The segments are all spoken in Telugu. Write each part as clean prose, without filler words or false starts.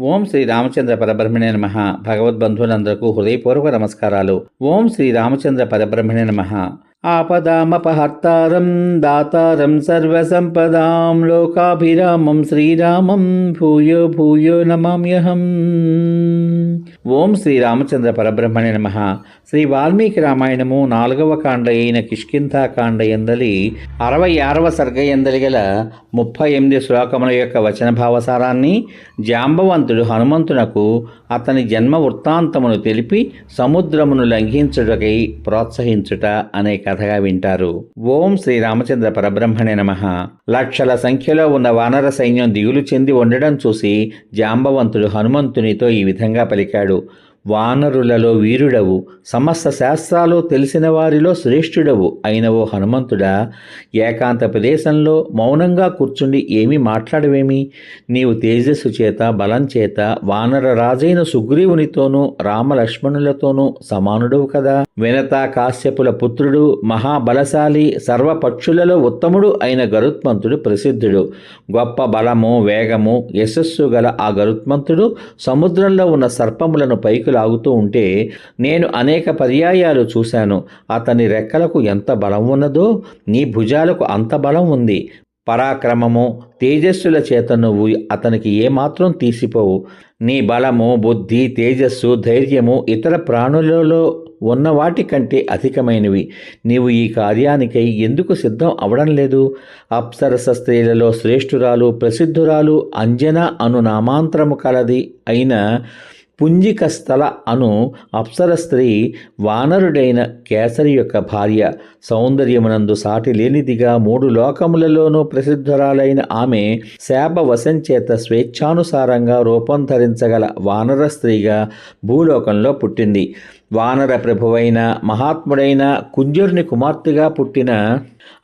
ఓం శ్రీ రామచంద్ర పరబ్రహ్మణే నమః. భగవద్బంధువులందరకు హృదయపూర్వక నమస్కారాలు. ఓం శ్రీ రామచంద్ర పరబ్రహ్మణే నమః. ఆపదామపహర్తారం దాతారం సర్వసంపదాం లోకాభిరామం శ్రీరామం భూయో భూయో నమామ్యహం. ఓం శ్రీ రామచంద్ర పరబ్రహ్మణే నమః. శ్రీ వాల్మీకి రామాయణము 4వ కాండ అయిన కిష్కింధాకాండ ఎందలి 66వ సర్గ ఎందలి గల 38 శ్లోకముల యొక్క వచన భావసారాన్ని జాంబవంతుడు హనుమంతునకు అతని జన్మ వృత్తాంతమును తెలిపి సముద్రమును లంఘించుటకై ప్రోత్సహించుట అనే కథగా వింటారు. ఓం శ్రీ రామచంద్ర పరబ్రహ్మణే నమః. లక్షల సంఖ్యలో ఉన్న వానర సైన్యం దిగులు చెంది ఉండడం చూసి జాంబవంతుడు హనుమంతునితో ఈ విధంగా పలికాడు. వానరులలో వీరుడవు, సమస్త శాస్త్రాలు తెలిసిన వారిలో శ్రేష్ఠుడవు అయినవో హనుమంతుడా, ఏకాంత ప్రదేశంలో మౌనంగా కూర్చుండి ఏమీ మాట్లాడవేమి? నీవు తేజస్సు చేత బలం చేత వానర రాజైన సుగ్రీవునితోనూ రామలక్ష్మణులతోనూ సమానుడవు కదా. వినత కాశ్యపుల పుత్రుడు, మహాబలశాలి, సర్వపక్షులలో ఉత్తముడు అయిన గరుత్మంతుడు ప్రసిద్ధుడు. గొప్ప బలము, వేగము, యశస్సు గల ఆ గరుత్మంతుడు సముద్రంలో ఉన్న సర్పములను పైకి లాగుతూ ఉంటే నేను అనేక పర్యాయాలు చూశాను. అతని రెక్కలకు ఎంత బలం ఉన్నదో నీ భుజాలకు అంత బలం ఉంది. పరాక్రమము, తేజస్సుల చేత నువ్వు అతనికి ఏమాత్రం తీసిపోవు. నీ బలము, బుద్ధి, తేజస్సు, ధైర్యము ఇతర ప్రాణులలో ఉన్న వాటి కంటే అధికమైనవి. నీవు ఈ కార్యానికై ఎందుకు సిద్ధం అవడం లేదు? అప్సరస స్త్రీలలో శ్రేష్ఠురాలు, ప్రసిద్ధురాలు అంజన అను నామాంతరము కలది అయిన పుంజికస్థల అను అప్సర స్త్రీ వానరుడైన కేసరి యొక్క భార్య. సౌందర్యమునందు సాటి లేనిదిగా 3 లోకములలోనూ ప్రసిద్ధురాలైన ఆమె శాపవశం చేత స్వేచ్ఛానుసారంగా రూపం ధరించగల వానర స్త్రీగా భూలోకంలో పుట్టింది. వానర ప్రభువైన మహాత్ముడైన కుంజరుని కుమార్తెగా పుట్టిన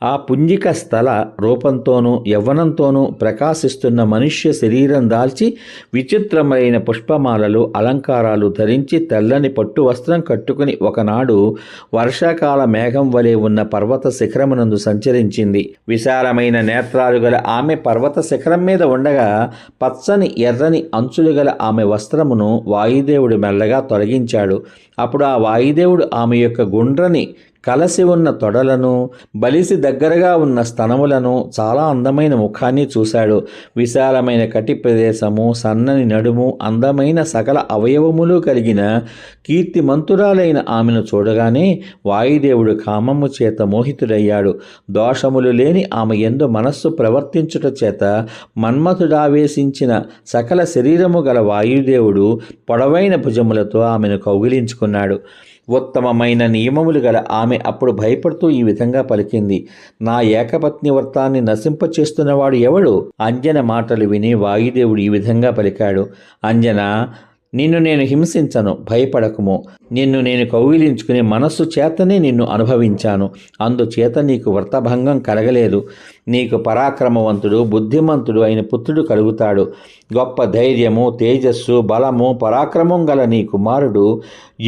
ఆ పుంజిక స్థల రూపంతోనూ యవ్వనంతోనూ ప్రకాశిస్తున్న మనుష్య శరీరం దాల్చి విచిత్రమైన పుష్పమాలలు, అలంకారాలు ధరించి తెల్లని పట్టు వస్త్రం కట్టుకుని ఒకనాడు వర్షాకాల మేఘం వలె ఉన్న పర్వత శిఖరమునందు సంచరించింది. విశాలమైన నేత్రాలు గల ఆమె పర్వత శిఖరం మీద ఉండగా పచ్చని ఎర్రని అంచులు గల ఆమె వస్త్రమును వాయుదేవుడు మెల్లగా తొలగించాడు. అప్పుడు ఆ వాయుదేవుడు ఆమె యొక్క గుండ్రని కలసి ఉన్న తొడలను, బలిసి దగ్గరగా ఉన్న స్తనములను, చాలా అందమైన ముఖాన్ని చూశాడు. విశాలమైన కటి ప్రదేశము, సన్నని నడుము, అందమైన సకల అవయవములు కలిగిన కీర్తిమంతురాలైన ఆమెను చూడగానే వాయుదేవుడు కామము చేత మోహితుడయ్యాడు. దోషములు లేని ఆమె యందు మనస్సు ప్రవర్తించుట చేత మన్మథుడావేశించిన సకల శరీరము గల వాయుదేవుడు పొడవైన భుజములతో ఆమెను కౌగిలించుకున్నాడు. ఉత్తమమైన నియమములు గల ఆమె అప్పుడు భయపడుతూ ఈ విధంగా పలికింది. నా ఏకపత్ని వ్రతాన్ని నశింపచేస్తున్నవాడు ఎవడు? అంజన మాటలు విని వాయుదేవుడు ఈ విధంగా పలికాడు. అంజన, నిన్ను నేను హింసించను, భయపడకుము. నిన్ను నేను కౌగిలించుకునే మనస్సు చేతనే నిన్ను అనుభవించాను. అందుచేత నీకు వ్రతభంగం కలగలేదు. నీకు పరాక్రమవంతుడు, బుద్ధిమంతుడు అయిన పుత్రుడు కలుగుతాడు. గొప్ప ధైర్యము, తేజస్సు, బలము, పరాక్రమం గల నీ కుమారుడు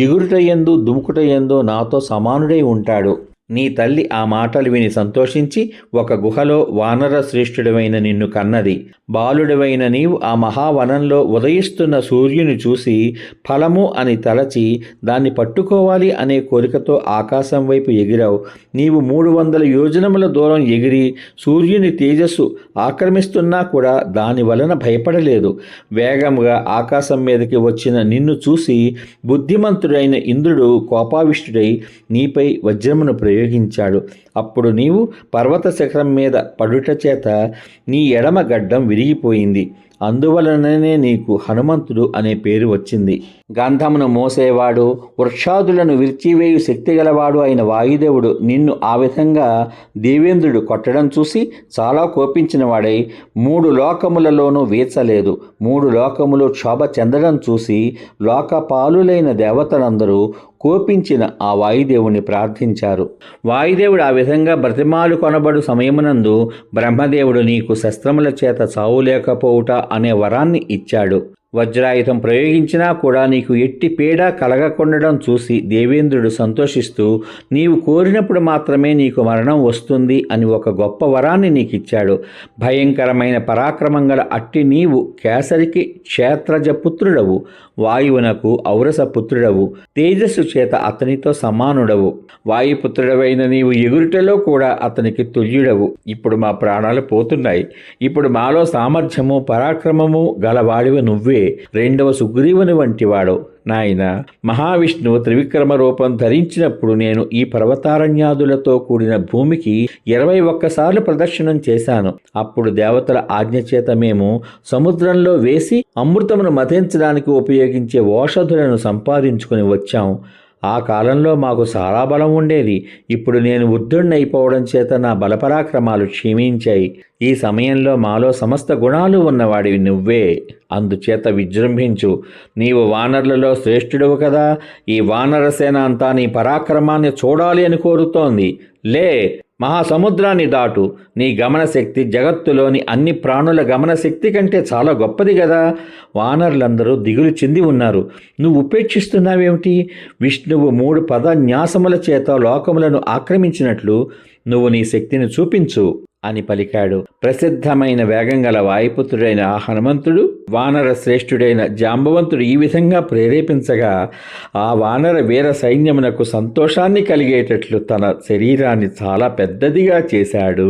ఎగురుటయందు దుముకుటయందు నాతో సమానుడై ఉంటాడు. నీ తల్లి ఆ మాటలు విని సంతోషించి ఒక గుహలో వానర శ్రేష్ఠుడవైన నిన్ను కన్నది. బాలుడవైన నీవు ఆ మహావనంలో ఉదయిస్తున్న సూర్యుని చూసి ఫలము అని తలచి దాన్ని పట్టుకోవాలి అనే కోరికతో ఆకాశం వైపు ఎగిరావు. నీవు 300 యోజనముల దూరం ఎగిరి సూర్యుని తేజస్సు ఆక్రమిస్తున్నా కూడా దాని వలన భయపడలేదు. వేగముగా ఆకాశం మీదకి వచ్చిన నిన్ను చూసి బుద్ధిమంతుడైన ఇంద్రుడు కోపావిష్టుడై నీపై వజ్రమును ప్రయోగించాడు. అప్పుడు నీవు పర్వత శిఖరం మీద పడుట చేత నీ ఎడమ గడ్డం విరిగిపోయింది. అందువలననే నీకు హనుమంతుడు అనే పేరు వచ్చింది. గంధమును మోసేవాడు, వృక్షాదులను విరిచివేయు శక్తిగలవాడు అయిన వాయుదేవుడు నిన్ను ఆ విధంగా దేవేంద్రుడు కొట్టడం చూసి చాలా కోపించిన వాడై 3 లోకములలోనూ వీచలేదు. 3 లోకములు క్షోభ చెందడం చూసి లోకపాలులైన దేవతలందరూ కోపించిన ఆ వాయుదేవుని ప్రార్థించారు. వాయుదేవుడు ఆ విధంగా బ్రతిమాలు కొనబడు సమయమునందు బ్రహ్మదేవుడు నీకు శస్త్రముల చేత చావు లేకపోవుట అనే వరాన్ని ఇచ్చాడు. వజ్రాయుధం ప్రయోగించినా కూడా నీకు ఎట్టి పీడ కలగకుండడం చూసి దేవేంద్రుడు సంతోషిస్తూ నీవు కోరినప్పుడు మాత్రమే నీకు మరణం వస్తుంది అని ఒక గొప్ప వరాన్ని నీకిచ్చాడు. భయంకరమైన పరాక్రమం గల అట్టి నీవు కేసరికి క్షేత్రజ పుత్రుడవు, వాయువునకు ఔరస పుత్రుడవు, తేజస్సు చేత అతనితో సమానుడవు. వాయుపుత్రుడవైన నీవు ఎగురుటలో కూడా అతనికి తుల్యుడవు. ఇప్పుడు మా ప్రాణాలు పోతున్నాయి. ఇప్పుడు మాలో సామర్థ్యము పరాక్రమము గలవాడివి నువ్వే, రెండవ సుగ్రీవుని వంటివాడు. నాయన, మహావిష్ణువు త్రివిక్రమ రూపం ధరించినప్పుడు నేను ఈ పర్వతారణ్యాదులతో కూడిన భూమికి 21 సార్లు ప్రదక్షిణం చేశాను. అప్పుడు దేవతల ఆజ్ఞ చేత మేము సముద్రంలో వేసి అమృతమును మథించడానికి ఉపయోగించే ఓషధులను సంపాదించుకుని వచ్చాం. ఆ కాలంలో మాకు చాలా బలం ఉండేది. ఇప్పుడు నేను వృద్ధుణ్ణైపోవడం చేత నా బలపరాక్రమాలు క్షీణించాయి. ఈ సమయంలో మాలో సమస్త గుణాలు ఉన్నవాడివి నువ్వే. అందుచేత విజృంభించు. నీవు వానరులలో శ్రేష్ఠుడవు కదా. ఈ వానరసేన అంతా నీ పరాక్రమాన్ని చూడాలి అని కోరుతోంది. లే, మహాసముద్రాన్ని దాటు. నీ గమనశక్తి జగత్తులోని అన్ని ప్రాణుల గమనశక్తి కంటే చాలా గొప్పది కదా. వానరులందరూ దిగులు చెంది ఉన్నారు. నువ్వు ఉపేక్షిస్తున్నావేమిటి? విష్ణువు 3 పదన్యాసముల చేత లోకములను ఆక్రమించినట్లు నువ్వు నీ శక్తిని చూపించు అని పలికాడు. ప్రసిద్ధమైన వేగం గల వాయుపుత్రుడైన ఆ హనుమంతుడు వానర శ్రేష్ఠుడైన జాంబవంతుడు ఈ విధంగా ప్రేరేపించగా ఆ వానర వీర సైన్యమునకు సంతోషాన్ని కలిగేటట్లు తన శరీరాన్ని చాలా పెద్దదిగా చేశాడు.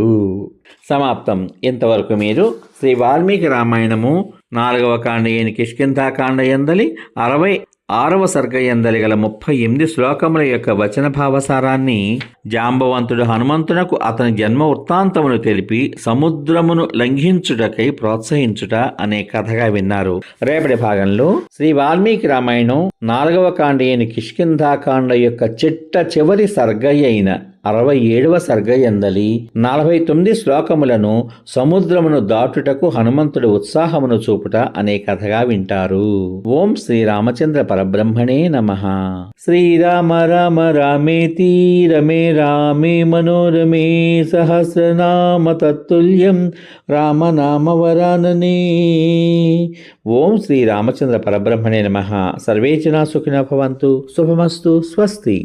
సమాప్తం. ఇంతవరకు మీరు శ్రీ వాల్మీకి రామాయణము 4వ కాండ అయిన కిష్కింధాకాండ యందలి 66వ సర్గ యందలి గల 38 శ్లోకముల యొక్క వచన భావసారాన్ని జాంబవంతుడు హనుమంతునకు అతని జన్మ వృత్తాంతమును తెలిపి సముద్రమును లంఘించుటకై ప్రోత్సహించుట అనే కథగా విన్నారు. రేపటి భాగంలో శ్రీ వాల్మీకి రామాయణం 4వ కాండ అయిన కిష్కింధాకాండ యొక్క చిట్ట చివరి సర్గ అయిన 67వ సర్గ యందలి 49 శ్లోకములను సముద్రమును దాటుటకు హనుమంతుడు ఉత్సాహమును చూపుట అనే కథగా వింటారు. ఓం శ్రీరామచంద్ర పరబ్రహ్మణే నమః. శ్రీరామ రామ రామేతి రమే రామే మనోరమే సహస్రనామ తత్తుల్యం రామనామ వరాననే. ఓం శ్రీరామచంద్ర పరబ్రహ్మణే నమః. సర్వే జనా సుఖినో భవంతు. శుభమస్తు. స్వస్తి.